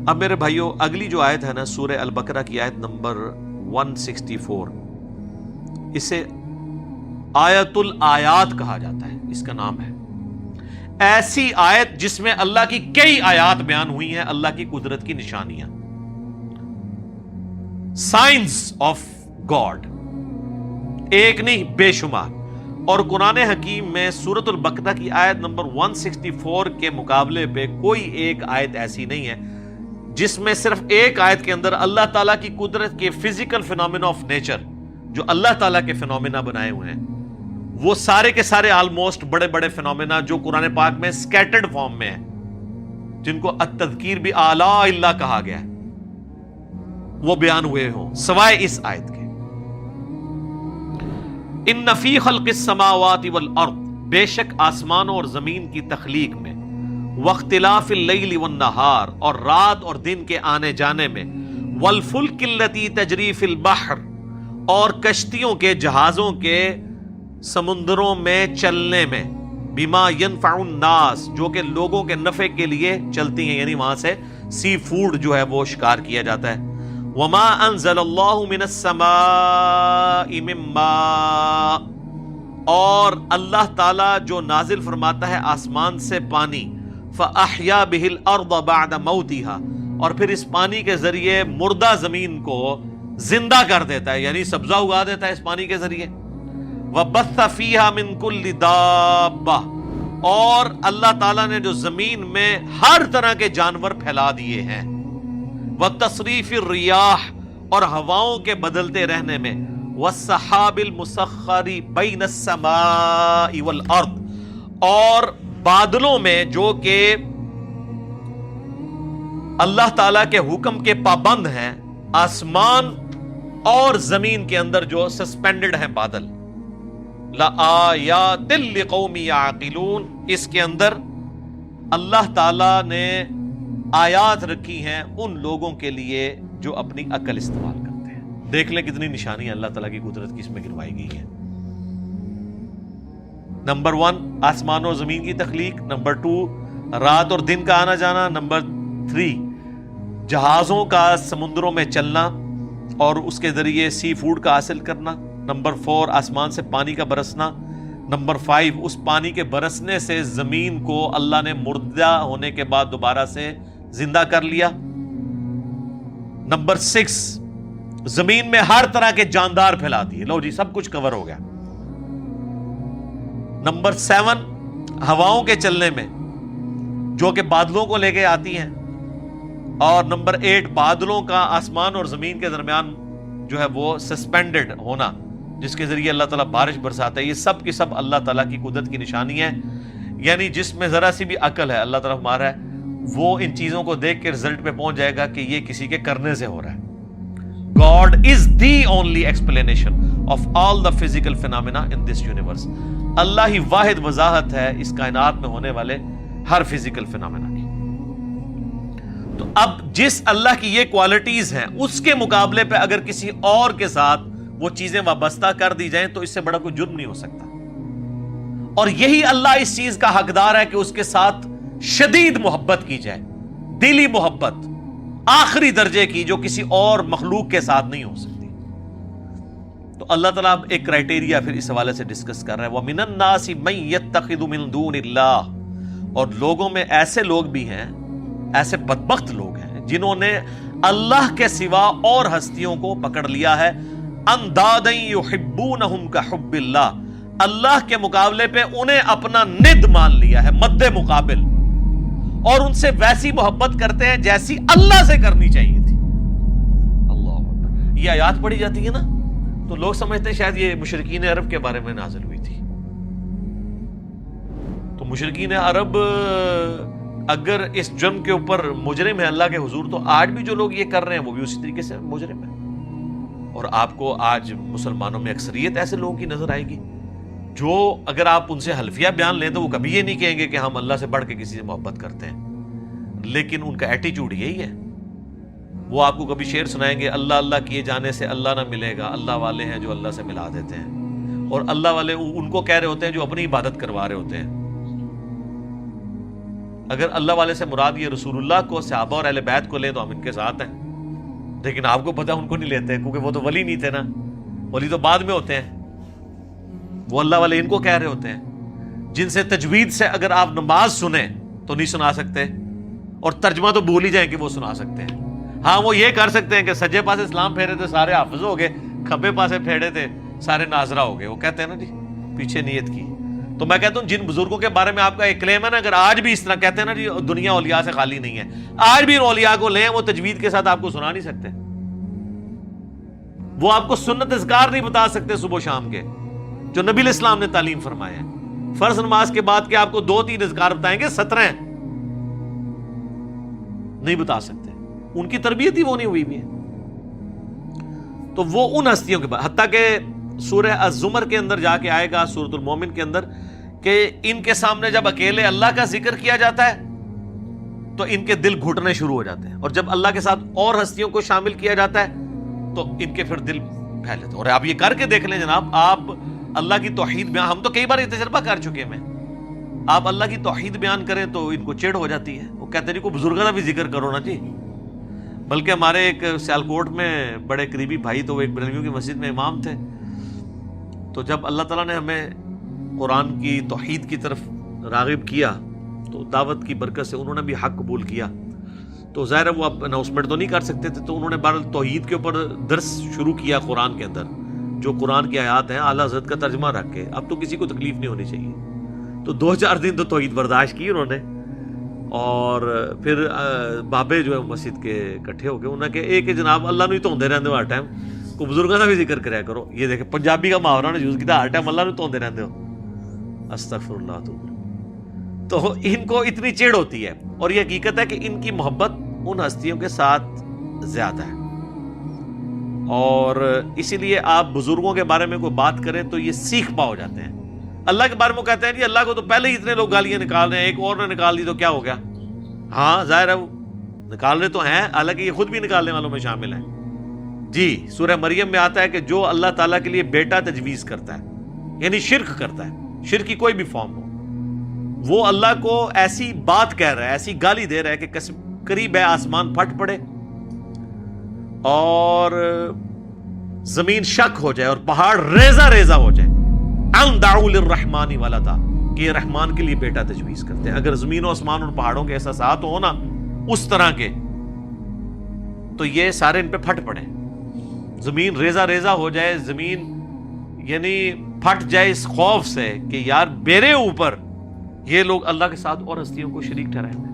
اب میرے بھائیوں اگلی جو آیت ہے نا سورہ البقرہ کی آیت نمبر 164، اسے آیت الآیات کہا جاتا ہے، اس کا نام ہے ایسی آیت جس میں اللہ کی کئی آیات بیان ہوئی ہیں، اللہ کی قدرت کی نشانیاں، سائنس آف گاڈ، ایک نہیں بے شمار۔ اور قرآن حکیم میں سورۃ البقرہ کی آیت نمبر 164 کے مقابلے پہ کوئی ایک آیت ایسی نہیں ہے جس میں صرف ایک آیت کے اندر اللہ تعالیٰ کی قدرت کے فزیکل فینومینا آف نیچر، جو اللہ تعالیٰ کے فینومینا بنائے ہوئے ہیں، وہ سارے کے سارے آلموسٹ بڑے بڑے فینومینا جو قرآن پاک میں سکیٹرڈ فارم میں ہیں، جن کو التذکیر بھی اعلیٰ اللہ کہا گیا ہے، وہ بیان ہوئے ہوں سوائے اس آیت کے۔ ان فی خلق السماوات والارض، بے شک آسمانوں اور زمین کی تخلیق میں، واختلاف اللیل والنہار، اور رات اور دن کے آنے جانے میں، والفلک التی تجری فی البحر، اور کشتیوں کے جہازوں کے سمندروں میں چلنے میں، بما ينفع الناس، جو کہ لوگوں کے نفع کے لیے چلتی ہیں، یعنی وہاں سے سی فوڈ جو ہے وہ شکار کیا جاتا ہے۔ وما انزل اللہ من السماء من ماء، اور اللہ تعالیٰ جو نازل فرماتا ہے آسمان سے پانی، فاحیا بہ الارض بعد موتها، اور پھر اس پانی کے ذریعے مردہ زمین کو زندہ کر دیتا ہے، یعنی سبزہ اگا دیتا ہے اس پانی کے ذریعے۔ وبث فیہا من کل دابہ، اور اللہ تعالیٰ نے جو زمین میں ہر طرح کے جانور پھیلا دیے ہیں۔ وتصریف الریاح، اور ہواؤں کے بدلتے رہنے میں، والسحاب المسخر بین السماء والارض، اور بادلوں میں جو کہ اللہ تعالیٰ کے حکم کے پابند ہیں، آسمان اور زمین کے اندر جو سسپینڈڈ ہیں بادل، لآیات لقوم یعقلون، اس کے اندر اللہ تعالیٰ نے آیات رکھی ہیں ان لوگوں کے لیے جو اپنی عقل استعمال کرتے ہیں۔ دیکھ لیں کتنی نشانیاں اللہ تعالیٰ کی قدرت کی اس میں گروائی گئی ہیں۔ نمبر 1 آسمان اور زمین کی تخلیق، نمبر 2 رات اور دن کا آنا جانا، نمبر 3 جہازوں کا سمندروں میں چلنا اور اس کے ذریعے سی فوڈ کا حاصل کرنا، نمبر 4 آسمان سے پانی کا برسنا، نمبر 5 اس پانی کے برسنے سے زمین کو اللہ نے مردہ ہونے کے بعد دوبارہ سے زندہ کر لیا، نمبر 6 زمین میں ہر طرح کے جاندار پھیلا دیے، لو جی سب کچھ کور ہو گیا، نمبر 7 ہواؤں کے چلنے میں جو کہ بادلوں کو لے کے آتی ہیں، اور نمبر 8 بادلوں کا آسمان اور زمین کے درمیان جو ہے وہ سسپینڈڈ ہونا، جس کے ذریعے اللہ تعالیٰ بارش برساتا ہے۔ یہ سب کی سب اللہ تعالیٰ کی قدرت کی نشانی ہے، یعنی جس میں ذرا سی بھی عقل ہے اللہ تعالیٰ ہمارا ہے، وہ ان چیزوں کو دیکھ کے رزلٹ پہ پہنچ جائے گا کہ یہ کسی کے کرنے سے ہو رہا ہے۔ God is the only explanation of all the physical phenomena in this universe۔ اللہ ہی واحد وضاحت ہے اس کائنات میں ہونے والے ہر فزیکل فینومینا کی۔ تو اب جس اللہ کی یہ کوالٹیز ہیں اس کے مقابلے پہ اگر کسی اور کے ساتھ وہ چیزیں وابستہ کر دی جائیں تو اس سے بڑا کوئی جرم نہیں ہو سکتا، اور یہی اللہ اس چیز کا حقدار ہے کہ اس کے ساتھ شدید محبت کی جائے، دلی محبت آخری درجے کی، جو کسی اور مخلوق کے ساتھ نہیں ہو سکتی۔ تو اللہ تعالیٰ اب ایک کرائٹیریا پھر اس حوالے سے ڈسکس کر رہا ہے، وَمِنَ النَّاسِ مَن يَتَّخِذُ مِن دُونِ اللَّهِ، اور لوگوں میں ایسے لوگ بھی ہیں، ایسے بدبخت لوگ ہیں جنہوں نے اللہ کے سوا اور ہستیوں کو پکڑ لیا ہے، اندادً یحبونہم کحب اللہ، اللہ کے مقابلے پہ انہیں اپنا ند مان لیا ہے، مد مقابل، اور ان سے ویسی محبت کرتے ہیں جیسی اللہ سے کرنی چاہیے تھی۔ اللہ اکبر، یہ آیات پڑھی جاتی ہے نا تو لوگ سمجھتے ہیں شاید یہ مشرکین عرب کے بارے میں نازل ہوئی تھی۔ تو مشرکین عرب اگر اس جرم کے اوپر مجرم ہے اللہ کے حضور، تو آج بھی جو لوگ یہ کر رہے ہیں وہ بھی اسی طریقے سے مجرم ہے۔ اور آپ کو آج مسلمانوں میں اکثریت ایسے لوگوں کی نظر آئے گی جو اگر آپ ان سے حلفیہ بیان لیں تو وہ کبھی یہ نہیں کہیں گے کہ ہم اللہ سے بڑھ کے کسی سے محبت کرتے ہیں، لیکن ان کا ایٹیچیوڈ یہی ہے۔ وہ آپ کو کبھی شعر سنائیں گے، اللہ اللہ کیے جانے سے اللہ نہ ملے گا، اللہ والے ہیں جو اللہ سے ملا دیتے ہیں، اور اللہ والے ان کو کہہ رہے ہوتے ہیں جو اپنی عبادت کروا رہے ہوتے ہیں۔ اگر اللہ والے سے مراد یہ رسول اللہ کو، صحابہ اور اہل بیت کو لیں تو ہم ان کے ساتھ ہیں، لیکن آپ کو پتہ ان کو نہیں لیتے، کیونکہ وہ تو ولی نہیں تھے نا، ولی تو بعد میں ہوتے ہیں، وہ اللہ والے ان کو کہہ رہے ہوتے ہیں، جن سے تجوید سے اگر آپ نماز سنیں تو نہیں سنا سکتے، اور ترجمہ تو بھول ہی جائیں کہ وہ سنا سکتے ہیں۔ ہاں وہ یہ کر سکتے ہیں کہ سجے پاسے اسلام پھیرے تھے سارے حافظ ہو گئے، کھبے پاسے پھیرے تھے سارے ناظرہ ہو گئے، وہ کہتے ہیں نا جی پیچھے نیت کی۔ تو میں کہتا ہوں جن بزرگوں کے بارے میں آپ کا ایک کلیم ہے نا، اگر آج بھی اس طرح کہتے ہیں نا جی دنیا اولیاء سے خالی نہیں ہے، آج بھی ان اولیاء کو لیں، وہ تجوید کے ساتھ آپ کو سنا نہیں سکتے، وہ آپ کو سنت اذکار نہیں بتا سکتے صبح و شام کے جو نبی علیہ السلام نے تعلیم فرمایا ہے۔ فرض نماز کے بعد کہ آپ کو 2-3 اذکار بتائیں گے، 17 نہیں بتا سکتے، ان کی تربیت ہی وہ نہیں ہوئی بھی ہے۔ تو وہ ان ہستیوں کے بعد، حتیٰ کہ سورہ الزمر کے اندر جا کے آئے گا، سورۃ المومن کے اندر، کہ ان کے سامنے جب اکیلے اللہ کا ذکر کیا جاتا ہے تو ان کے دل گھٹنے شروع ہو جاتے ہیں، اور جب اللہ کے ساتھ اور ہستیوں کو شامل کیا جاتا ہے تو ان کے پھر دل پھیلے تھے۔ اور آپ یہ کر کے دیکھ لیں جناب، آپ اللہ کی توحید بیان، ہم تو کئی بار یہ تجربہ کر چکے ہیں، آپ اللہ کی توحید بیان کریں تو ان کو چڑ ہو جاتی ہے، وہ کہتے ہیں جی کو بزرگوں کا بھی ذکر کرو نا جی۔ بلکہ ہمارے ایک سیالکوٹ میں بڑے قریبی بھائی، تو وہ ایک بریلویوں کی مسجد میں امام تھے، تو جب اللہ تعالیٰ نے ہمیں قرآن کی توحید کی طرف راغب کیا تو دعوت کی برکت سے انہوں نے بھی حق قبول کیا، تو ظاہر ہے وہ اب اناؤنسمنٹ تو نہیں کر سکتے تھے، تو انہوں نے بہرحال توحید کے اوپر درس شروع کیا قرآن کے اندر، جو قرآن کی آیات ہیں اعلیٰ حضرت کا ترجمہ رکھ کے، اب تو کسی کو تکلیف نہیں ہونی چاہیے۔ تو 2-4 دن تو توحید برداشت کی انہوں نے، اور پھر بابے جو ہے مسجد کے اکٹھے ہو گئے، انہوں نے کہ ایک جناب اللہ نو ہی دھوندے رہندے ہو ہر ٹائم، کو بزرگوں کا بھی ذکر کریا کرو۔ یہ دیکھیں پنجابی کا محاورہ نے یوز کیا، ہر ٹائم اللہ نو دھوندے رہندے ہو، استغفر اللہ۔ تو ان کو اتنی چڑ ہوتی ہے، اور یہ حقیقت ہے کہ ان کی محبت ان ہستیوں کے ساتھ زیادہ ہے، اور اسی لیے آپ بزرگوں کے بارے میں کوئی بات کریں تو یہ سیکھ پا ہو جاتے ہیں۔ اللہ کے بارے میں کہتے ہیں جی اللہ کو تو پہلے ہی اتنے لوگ گالیاں نکال رہے ہیں، ایک اور نے نکال دی تو کیا ہو گیا؟ ہاں ظاہر ہے وہ نکال رہے تو ہیں، حالانکہ یہ خود بھی نکالنے والوں میں شامل ہیں جی۔ سورہ مریم میں آتا ہے کہ جو اللہ تعالیٰ کے لیے بیٹا تجویز کرتا ہے، یعنی شرک کرتا ہے، شرک کی کوئی بھی فارم ہو، وہ اللہ کو ایسی بات کہہ رہا ہے، ایسی گالی دے رہا ہے کہ قریب ہے آسمان پھٹ پڑے اور زمین شک ہو جائے اور پہاڑ ریزہ ریزہ ہو جائے، ان دعوا للرحمن ولدا، کہ یہ رحمان کے لیے بیٹا تجویز کرتے ہیں۔ اگر زمین و آسمان اور پہاڑوں کے احساسات ہو نا اس طرح کے، تو یہ سارے ان پہ پھٹ پڑے، زمین ریزہ ریزہ ہو جائے، زمین یعنی پھٹ جائے اس خوف سے کہ یار میرے اوپر یہ لوگ اللہ کے ساتھ اور ہستیوں کو شریک ٹھہرائیں گے۔